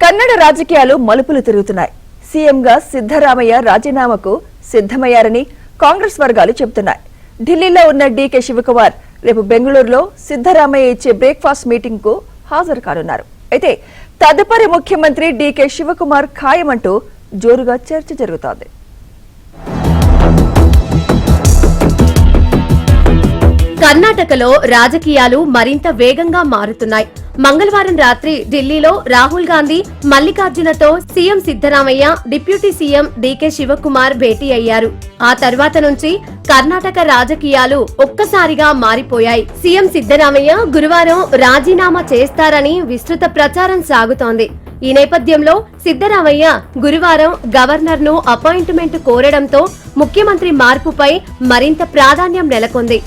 కన్నడ రాజకీయాలు మలుపులు తిరుగుతున్నాయి. సీఎంగా సిద్ధరామయ్య రాజీనామాకు సిద్ధమయ్యారని కాంగ్రెస్ వర్గాలు చెబుతున్నాయి. ఢిల్లీలో ఉన్న డీకే శివకుమార్ రేపు బెంగళూరులో సిద్ధరామయ్య ఇచ్చే బ్రేక్ఫాస్ట్ మీటింగ్ కు హాజరు కానున్నారు. అయితే తదుపరి ముఖ్యమంత్రి డీకే శివకుమార్ ఖాయమంటూ జోరుగా చర్చ జరుగుతోంది. కర్ణాటకలో రాజకీయాలు మరింత వేగంగా మారుతున్నాయి. మంగళవారం రాత్రి ఢిల్లీలో రాహుల్ గాంధీ, మల్లికార్జునతో CM Siddaramaiah, deputy CM DK Shivakumar భేటీ అయ్యారు. ఆ తర్వాత నుంచి కర్ణాటక రాజకీయాలు ఒక్కసారిగా మారిపోయాయి. సీఎం సిద్ధరామయ్య గురువారం రాజీనామా చేస్తారని విస్తృత ప్రచారం సాగుతోంది. ఈ నేపథ్యంలో సిద్ధరామయ్య గురువారం గవర్నర్ ను అపాయింట్మెంట్ కోరడంతో ముఖ్యమంత్రి మార్పుపై మరింత ప్రాధాన్యం నెలకొంది.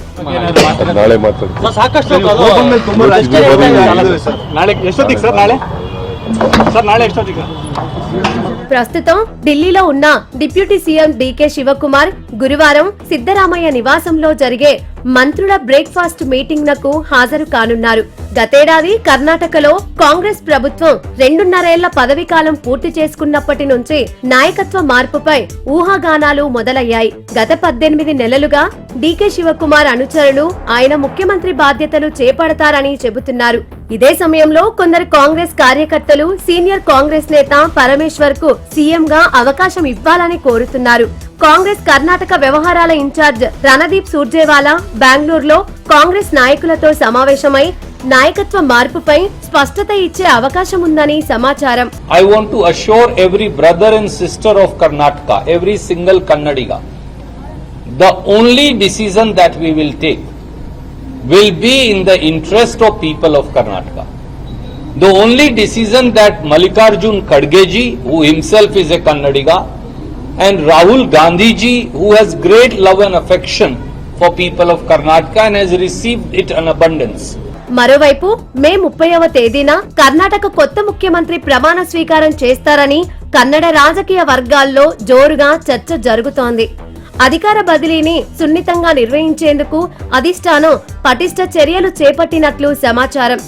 ప్రస్తుతం ఢిల్లీలో ఉన్న డిప్యూటీ సీఎం డీకే శివకుమార్ గురువారం సిద్ధరామయ్య నివాసంలో జరిగే మంత్రుల బ్రేక్ఫాస్ట్ మీటింగ్ నకు హాజరు కానున్నారు. గతేడాది కర్ణాటకలో కాంగ్రెస్ ప్రభుత్వం 2.5 ఏళ్ల పదవీకాలం పూర్తి చేసుకున్నప్పటి నుంచి నాయకత్వ మార్పుపై ఊహాగానాలు మొదలయ్యాయి. గత 18 నెలలుగా డీకే శివకుమార్ అనుచరులు ఆయన ముఖ్యమంత్రి బాధ్యతలు చేపడతారని చెబుతున్నారు. ఇదే సమయంలో కొందరు కాంగ్రెస్ కార్యకర్తలు సీనియర్ కాంగ్రెస్ నేత పరమేశ్వర్ కు సీఎం గా అవకాశం ఇవ్వాలని కోరుతున్నారు. కాంగ్రెస్ కర్ణాటక వ్యవహారాల ఇన్ఛార్జ్ రణదీప్ సూర్జేవాలా బెంగళూరులో కాంగ్రెస్ నాయకులతో సమావేశమై నాయకత్వ మార్పుపై స్పష్టత ఇచ్చే అవకాశం ఉందని సమాచారం. I want to assure every brother and sister of Karnataka, every single Kannadiga, the only decision that we will take will be in the interest of people of Karnataka. The only decision that Mallikarjun Kharge ji, who himself is a Kannadiga, and Rahul Gandhi ji, who has great love and affection for people of Karnataka and has received it in abundance. మరోవైపు మే 30వ తేదీన కర్ణాటక కొత్త ముఖ్యమంత్రి ప్రమాణ స్వీకారం చేస్తారని కన్నడ రాజకీయ వర్గాల్లో జోరుగా చర్చ జరుగుతోంది. అధికార బదిలీని సున్నితంగా నిర్వహించేందుకు అధిష్టానం పటిష్ట చర్యలు చేపట్టినట్లు సమాచారం.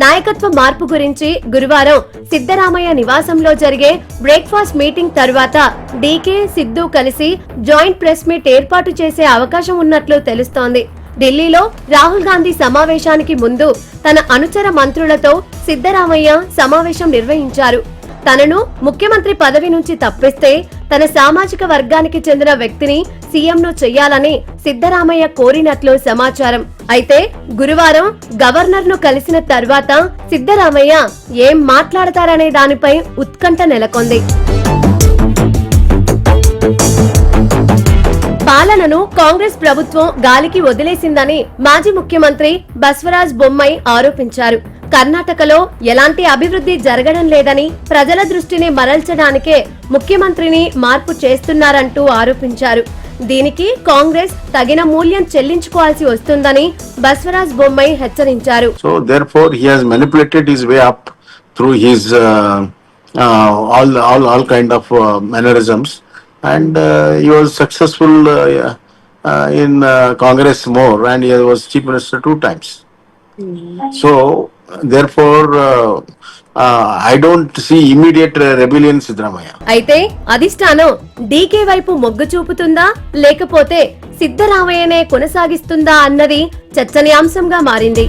నాయకత్వ మార్పు గురించి గురువారం సిద్ధరామయ్య నివాసంలో జరిగే బ్రేక్ఫాస్ట్ మీటింగ్ తర్వాత డీకే సిద్ధు కలిసి జాయింట్ ప్రెస్ మీట్ ఏర్పాటు చేసే అవకాశం ఉన్నట్లు తెలుస్తోంది. ఢిల్లీలో రాహుల్ గాంధీ సమావేశానికి ముందు తన అనుచర మంత్రులతో సిద్ధరామయ్య సమావేశం నిర్వహించారు. తనను ముఖ్యమంత్రి పదవి నుంచి తప్పిస్తే తన సామాజిక వర్గానికి చెందిన వ్యక్తిని సీఎంను చెయ్యాలని సిద్ధరామయ్య కోరినట్లు సమాచారం. అయితే గురువారం గవర్నర్ ను కలిసిన తర్వాత సిద్ధరామయ్య ఏం మాట్లాడతారనే దానిపై ఉత్కంఠ నెలకొంది. పాలనను కాంగ్రెస్ ప్రభుత్వం గాలికి వదిలేసిందని మాజీ ముఖ్యమంత్రి బస్వరాజ్ బొమ్మాయి ఆరోపించారు. కర్ణాటకలో ఎలాంటి అభివృద్ధి జరగడం లేదని, ప్రజల దృష్టిని మరల్చడానికే ముఖ్యమంత్రిని మార్పు చేస్తున్నారంటూ ఆరోపించారు. దీనికి కాంగ్రెస్ తగిన మూల్యం చెల్లించుకోవాల్సి వస్తుందని బస్వరాజ్ బొమ్మాయి హెచ్చరించారు. So therefore he has manipulated his way up through his all kind of mannerisms. And he was successful in Congress more, and he was chief minister 2 times. So therefore I don't see immediate rebellion Siddaramaya. అయితే అధిష్టానం DK వైపు మొగ్గు చూపుతుందా లేకపోతే సిద్ధరామయ్యనే కొనసాగిస్తుందా అన్నది చర్చనీయాంశంగా మారింది.